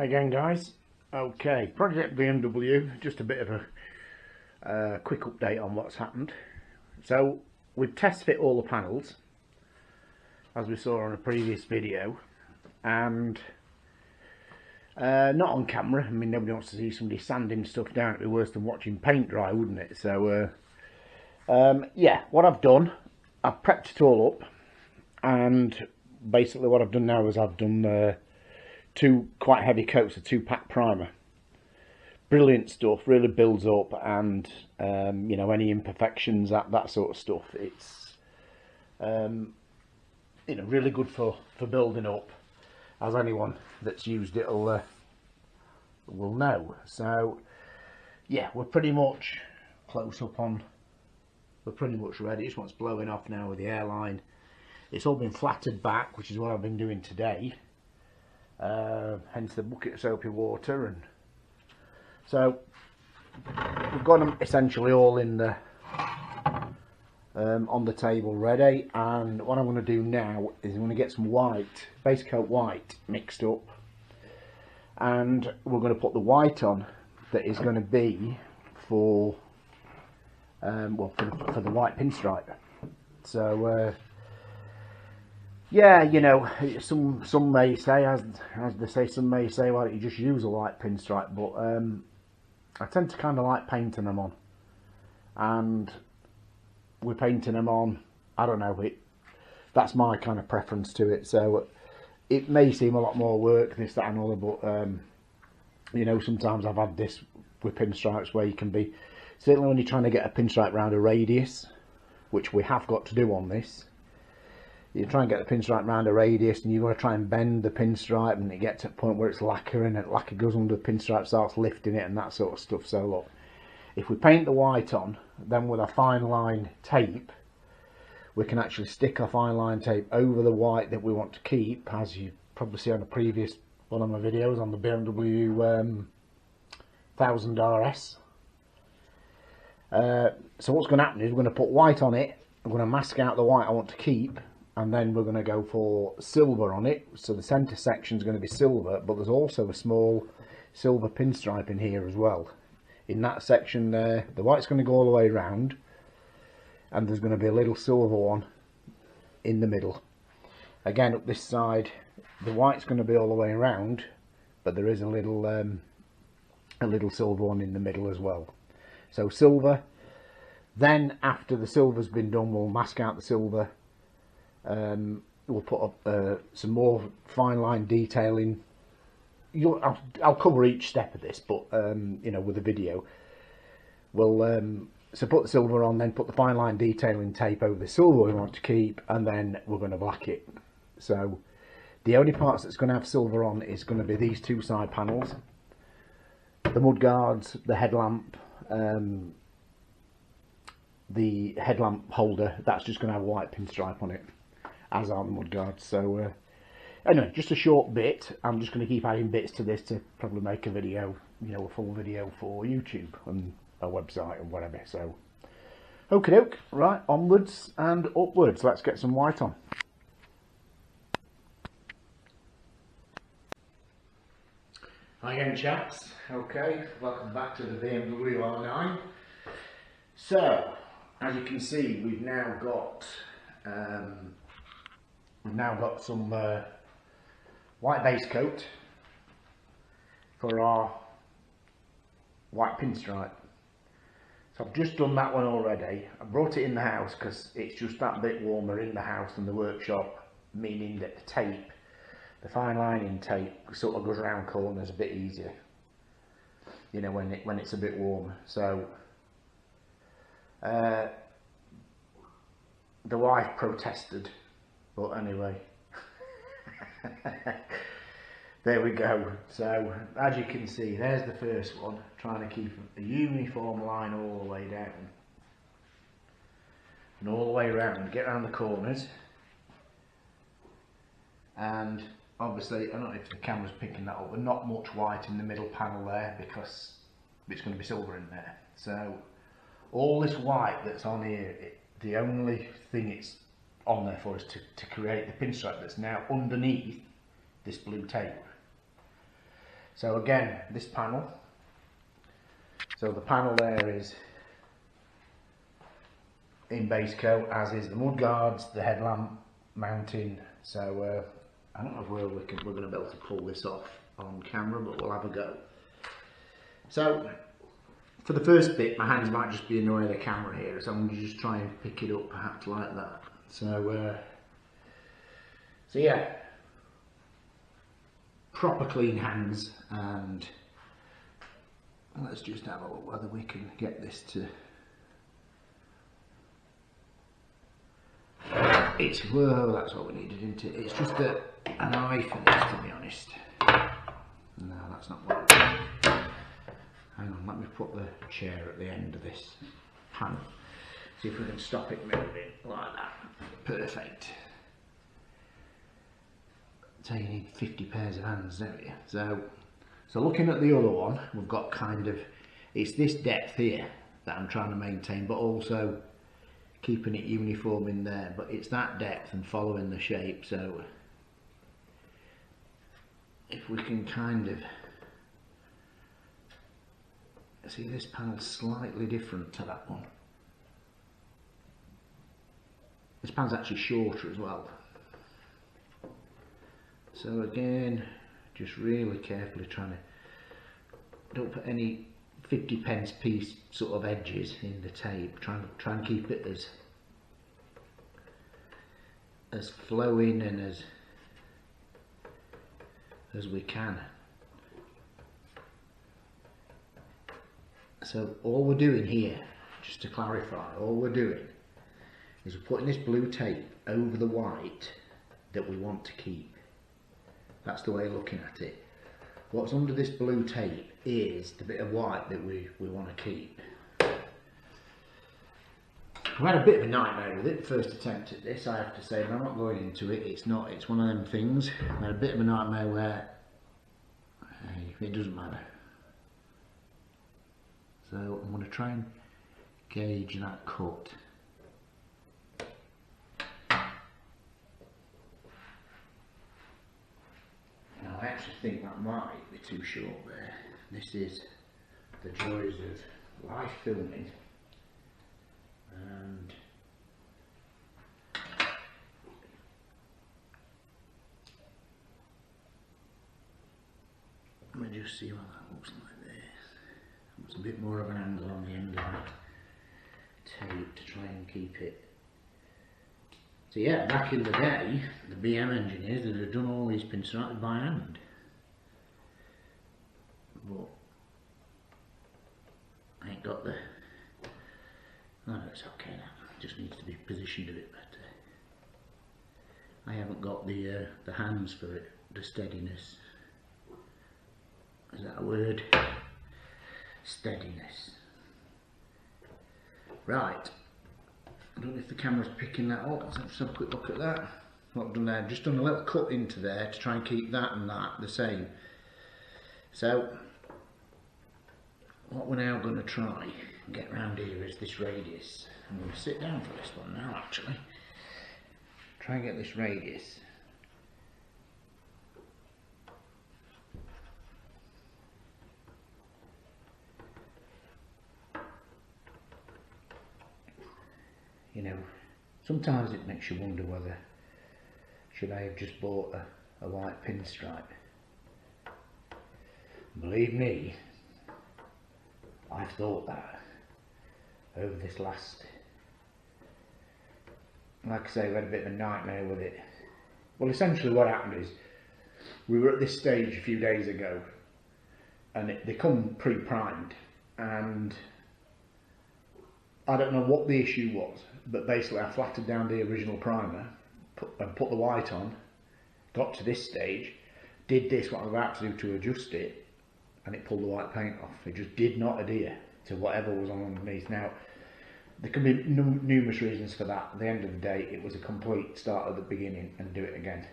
Hi again, guys. Okay, Project BMW, just a bit of a quick update on what's happened. So we've test fit all the panels as we saw on a previous video, and not on camera. I mean, nobody wants to see somebody sanding stuff down. It'd be worse than watching paint dry, wouldn't it? So yeah, what I've done, I've prepped it all up, and basically what I've done now is I've done two quite heavy coats of 2-pack primer. Brilliant stuff, really builds up, and you know, any imperfections, that sort of stuff, it's you know, really good for building up, as anyone that's used it will know. So yeah, we're pretty much close up on, we're pretty much ready. This one's blowing off now with the airline. It's all been flattered back, which is what I've been doing today. Hence the bucket of soapy water, and so we've got them essentially all in the on the table ready. And what I'm going to do now is I'm going to get some white, base coat white, mixed up, and we're going to put the white on that is going to be for well, for the white pinstripe. So yeah, you know, some may say, as they say, some may say, why don't you just use a white pinstripe? But I tend to kind of like painting them on, and we're painting them on, I don't know, that's my kind of preference to it. So it may seem a lot more work, this, that and other, but you know, sometimes I've had this with pinstripes where you can be, certainly when you're trying to get a pinstripe around a radius, which we have got to do on this, you try and get the pinstripe around a radius, and you've got to try and bend the pinstripe, and it gets to a point where it's lacquer, and the lacquer goes under the pinstripe, starts lifting it, and that sort of stuff. So look, if we paint the white on, then with a fine line tape, we can actually stick a fine line tape over the white that we want to keep, as you probably see on a previous one of my videos on the BMW 1000 RS. So what's going to happen is we're going to put white on it, I'm going to mask out the white I want to keep, and then we're going to go for silver on it. So the centre section is going to be silver, but there's also a small silver pinstripe in here as well. In that section there, the white's going to go all the way around, and there's going to be a little silver one in the middle. Again, up this side, the white's going to be all the way around, but there is a little silver one in the middle as well. So silver. Then after the silver's been done, we'll mask out the silver. We'll put up some more fine line detailing. I'll cover each step of this, but you know, with the video, we'll so put the silver on, then put the fine line detailing tape over the silver we want to keep, and then we're going to black it. So the only parts that's going to have silver on is going to be these two side panels, the mudguards, the headlamp. The headlamp holder, that's just going to have a white pinstripe on it, as are the mudguards. So anyway, just a short bit. I'm just going to keep adding bits to this to probably make a video, you know, a full video for YouTube and a website and whatever. So okie doke, right, onwards and upwards. Let's get some white on. Hi again, chaps. Okay, welcome back to the BMW R9. So as you can see, we've now got some white base coat for our white pinstripe. So I've just done that one already. I brought it in the house because it's just that bit warmer in the house than the workshop, meaning that the tape, the fine lining tape, sort of goes around corners a bit easier, you know, when it's a bit warmer. So the wife protested, but anyway, there we go. So as you can see, there's the first one, trying to keep a uniform line all the way down and all the way around, get around the corners. And obviously, I don't know if the camera's picking that up, but not much white in the middle panel there because it's going to be silver in there. So all this white that's on here, the only thing it's on there for is to create the pinstripe that's now underneath this blue tape. So again, this panel, so the panel there is in base coat, as is the mudguards, the headlamp mounting. So I don't know if we're going to be able to pull this off on camera, but we'll have a go. So for the first bit, my hands might just be in the way of the camera here, so I'm going to just try and pick it up perhaps like that. So yeah, proper clean hands, and let's just have a look whether we can get this to. Well, that's what we needed, isn't it? It's just an eye for this, to be honest. No, that's not what it is. Hang on, let me put the chair at the end of this panel. See if we can stop it moving like that. Perfect. So you need 50 pairs of hands, don't you? So looking at the other one, we've got kind of, it's this depth here that I'm trying to maintain, but also keeping it uniform in there, but it's that depth and following the shape. So if we can kind of see, this panel's slightly different to that one. This panel's actually shorter as well. So again, just really carefully trying to, don't put any 50p piece sort of edges in the tape. Try and keep it as flowing and as we can. So all we're doing here, just to clarify, all we're doing is we're putting this blue tape over the white that we want to keep. That's the way of looking at it. What's under this blue tape is the bit of white that we want to keep. I've had a bit of a nightmare with it, first attempt at this, I have to say, but I'm not going into it. It's one of them things. I had a bit of a nightmare where it doesn't matter. So I'm going to try and gauge that cut. Now I actually think that might be too short there. This is the joys of live filming, and let me just see what that looks like there. It's a bit more of an angle on the end of that tape to try and keep it. So yeah, back in the day, the BM engineers that had done all these pinstripes by hand. But I ain't got the. Oh, it's okay now. It just needs to be positioned a bit better. I haven't got the hands for it, the steadiness. Is that a word? Steadiness. Right. I don't know if the camera's picking that up. Let's have a quick look at that. What I've done there, just done a little cut into there to try and keep that and that the same. So what we're now going to try and get round here is this radius. I'm going to sit down for this one now actually. Try and get this radius. You know, sometimes it makes you wonder whether should I have just bought a white pinstripe. Believe me, I've thought that over this last, like I say, we had a bit of a nightmare with it. Well, essentially what happened is we were at this stage a few days ago and they come pre-primed, and I don't know what the issue was, but basically I flattered down the original primer and put the white on, got to this stage, did this, what I'm about to do to adjust it, and it pulled the white paint off. It just did not adhere to whatever was on underneath. Now, there can be numerous reasons for that. At the end of the day, it was a complete start at the beginning and do it again.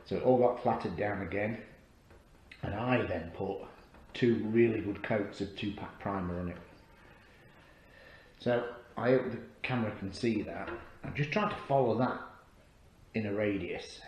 So it all got flattered down again, and I then put 2 really good coats of 2-pack primer on it. So I hope the camera can see that. I'm just trying to follow that in a radius,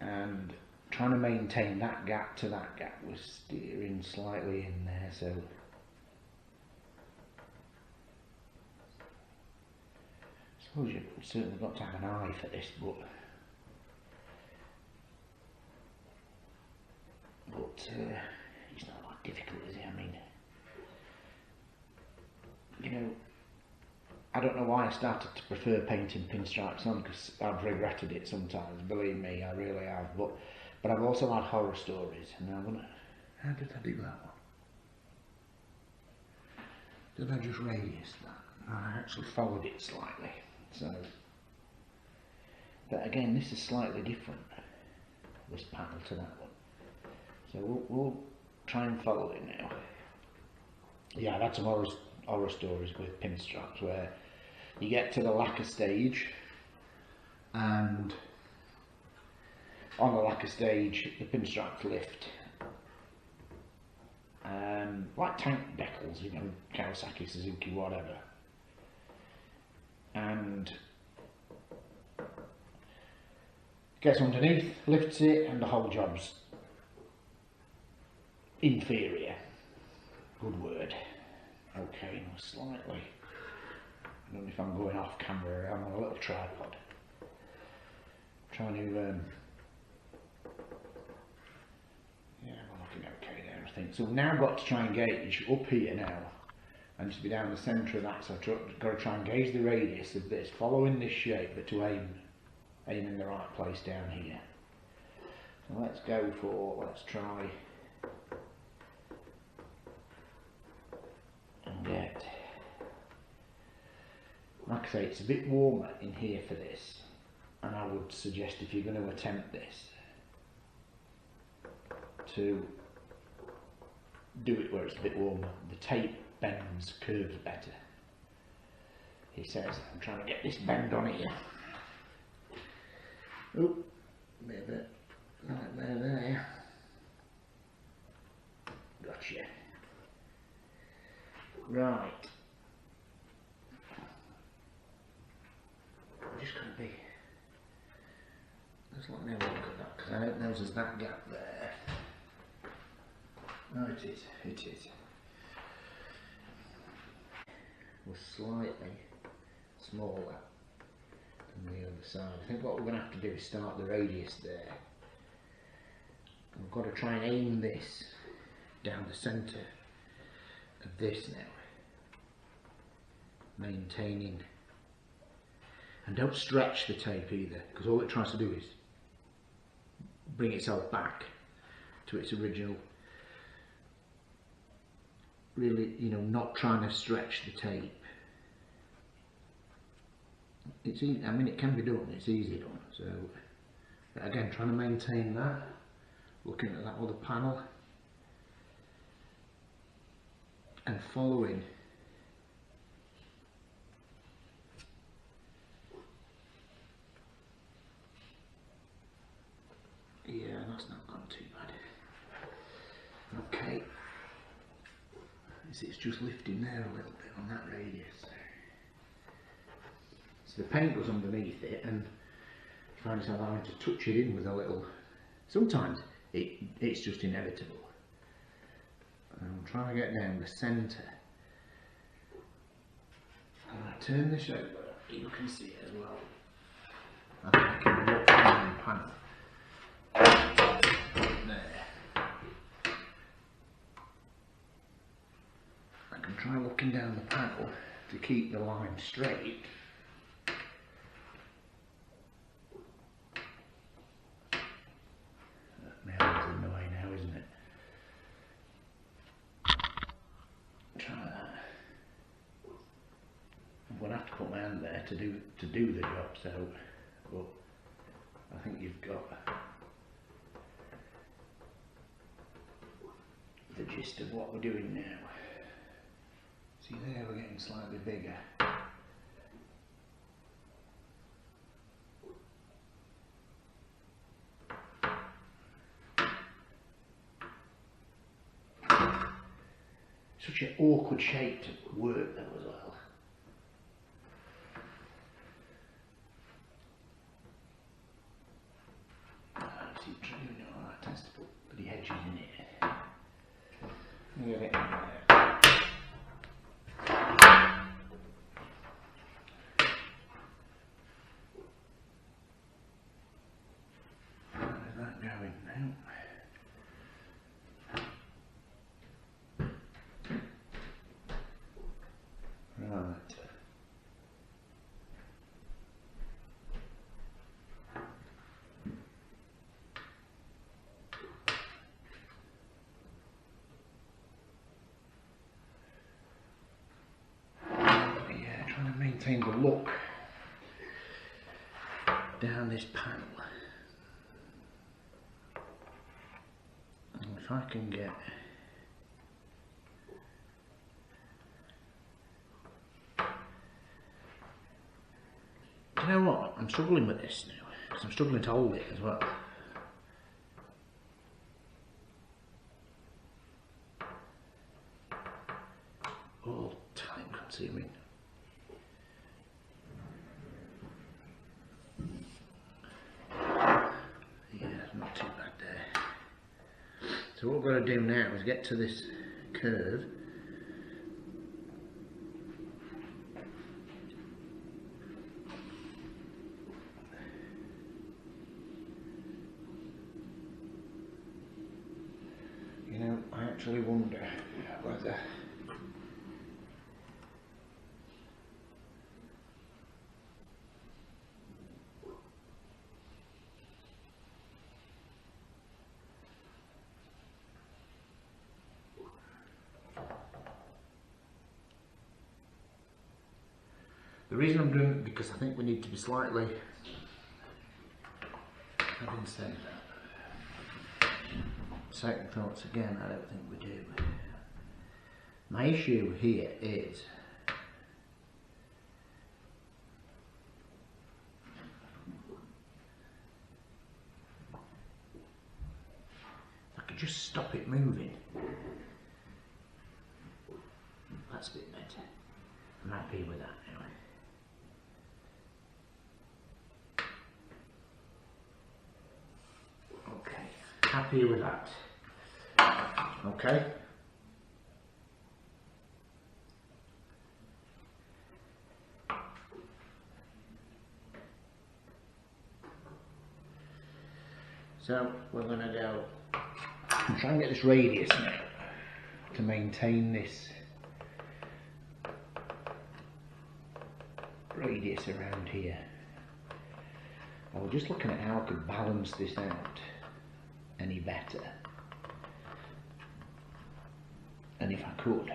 and trying to maintain that gap to that gap. We're steering slightly in there, so I suppose you've certainly got to have an eye for this, but it's not that difficult, is it? I mean, you know, I don't know why I started to prefer painting pinstripes on, because I've regretted it sometimes, believe me, I really have, but I've also had horror stories, and I'm gonna, how did I do that one? Did I just radius that? No, I actually followed it slightly, so, but again, this is slightly different, this panel to that one, so we'll try and follow it now. Yeah, I've had some horror stories with pinstripes where you get to the lacquer stage, and on the lacquer stage the pinstripes lift, like tank decals, you know, Kawasaki, Suzuki, whatever, and gets underneath, lifts it, and the whole job's inferior. Good word. Okay, slightly. I don't know if I'm going off camera. I'm on a little tripod. Trying to, yeah, I'm looking okay there, I think. So now I've got to try and gauge up here now, and just be down the centre of that. So I've got to try and gauge the radius of this, following this shape, but to aim in the right place down here. So let's try and get, like I say, it's a bit warmer in here for this, and I would suggest, if you're going to attempt this, to do it where it's a bit warmer. The tape bends, curves better. He says, I'm trying to get this bend on here. Oh, a bit of it, right there. Gotcha. Right. I'm just going to be, just let me have a look at that, because I don't know there's that gap there. No, it is. We're slightly smaller than the other side. I think what we're going to have to do is start the radius there. We've got to try and aim this down the centre of this now, maintaining, and don't stretch the tape either, because all it tries to do is bring itself back to its original, really, you know, not trying to stretch the tape. It's easy, I mean, it can be done, it's easy done, so again, trying to maintain that, looking at that other panel and following yeah, that's not gone too bad. Okay, it's just lifting there a little bit on that radius. So the paint goes underneath it, and you find yourself having to touch it in with a little, sometimes it's just inevitable. And I'm trying to get down the centre, and I turn this over, you can see it as well. I think I can walk down the panel. There. I can try looking down the panel to keep the line straight. My hand's in the way now, isn't it? Try that. I'm going to have to put my hand there to do the job, so, but I think you've got the gist of what we're doing now. See there, we're getting slightly bigger. Such an awkward shape to work though as well. I keep doing it like Get it in there. Where's that going now? Right. Yeah, trying to maintain the look down this panel. And if I can get do you know what? I'm struggling with this now because I'm struggling to hold it as well. All time consuming. Yeah, not too bad there. So what we're going to do now is get to this curve. You know, I actually wonder whether the reason I'm doing it because I think we need to be slightly, having said that, second thoughts again, I don't think we do. My issue here is if I could just stop it moving. That's a bit better. I'm happy with that anyway. Okay, happy with that. Okay. So we're going to go and try and get this radius now to maintain this radius around here. I was just looking at how I could balance this out any better, and if I could,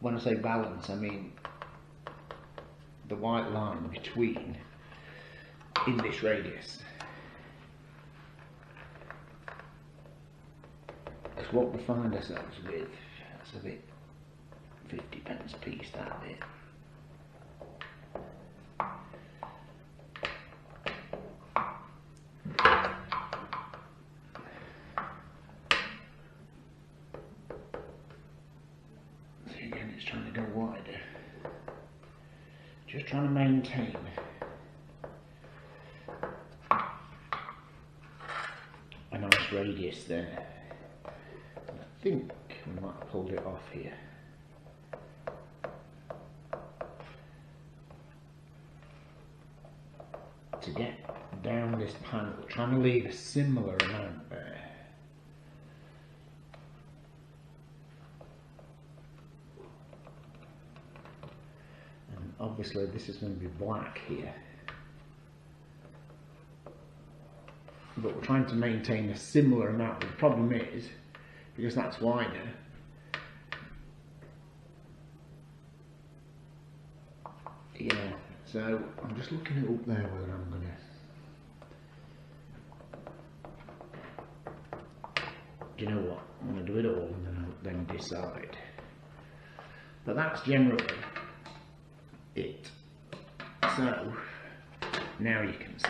when I say balance I mean the white line between in this radius, because what we find ourselves with, that's a bit 50p a piece, that bit. See, again, it's trying to go wider, just trying to maintain a nice radius there. I think we might have pulled it off here. To get down this panel, trying to leave a similar amount there. And obviously this is going to be black here. But we're trying to maintain a similar amount. The problem is, because that's wider, yeah, so I'm just looking up there whether I'm going to, do you know what, I'm going to do it all and then decide. But that's generally it. So, now you can see.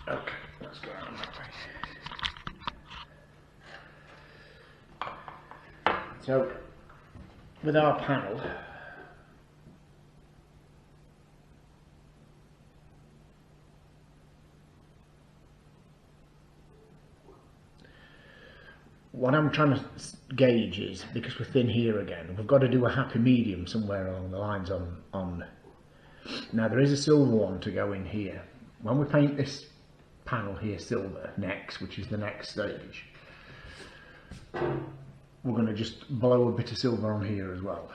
Okay, let's go around that way. So, with our panel, what I'm trying to gauge is, because we're thin here again, we've got to do a happy medium somewhere along the lines on. Now there is a silver one to go in here. When we paint this panel here silver next, which is the next stage, we're going to just blow a bit of silver on here as well.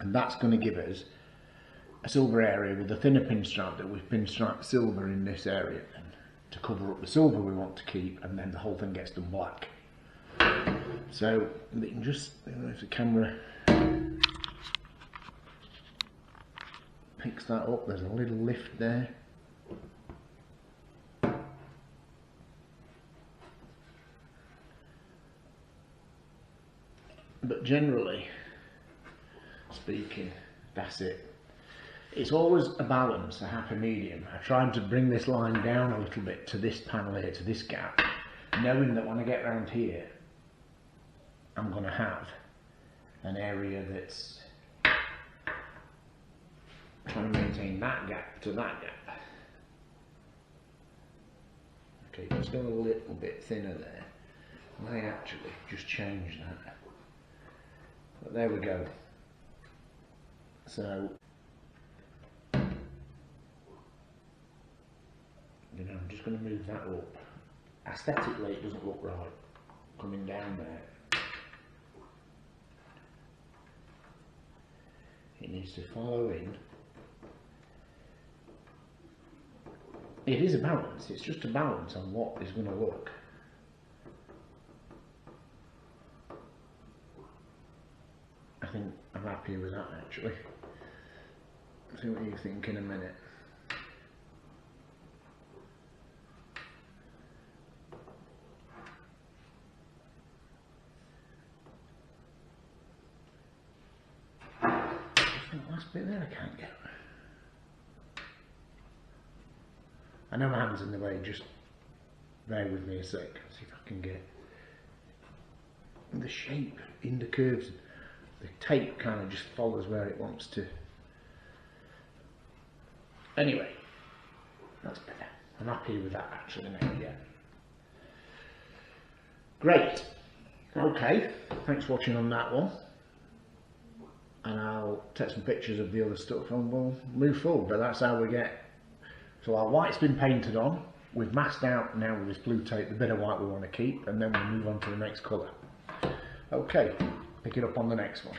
And that's going to give us a silver area with a thinner pinstripe that we've pinstriped silver in this area then, to cover up the silver we want to keep, and then the whole thing gets done black. So you can just, if the camera picks that up, there's a little lift there. But generally speaking, that's it. It's always a balance, a happy medium. I tried to bring this line down a little bit to this panel here, to this gap, knowing that when I get round here, I'm going to have an area that's trying to maintain that gap to that gap. Okay, just go a little bit thinner there. I may actually just change that. But there we go. So, I'm just going to move that up. Aesthetically, it doesn't look right coming down there. It needs to follow in. It is a balance, it's just a balance on what is going to look. I think I'm happy with that actually. See what you think in a minute. That last bit there I can't get. I know my hand's in the way, just bear with me a sec, see if I can get the shape in the curves. The tape kind of just follows where it wants to. Anyway, that's better. I'm happy with that actually now, yeah. Great. Okay, thanks for watching on that one. And I'll take some pictures of the other stuff and we'll move forward, but that's how we get. So our white's been painted on, we've masked out now with this blue tape the bit of white we want to keep, and then we'll move on to the next colour. Okay, pick it up on the next one.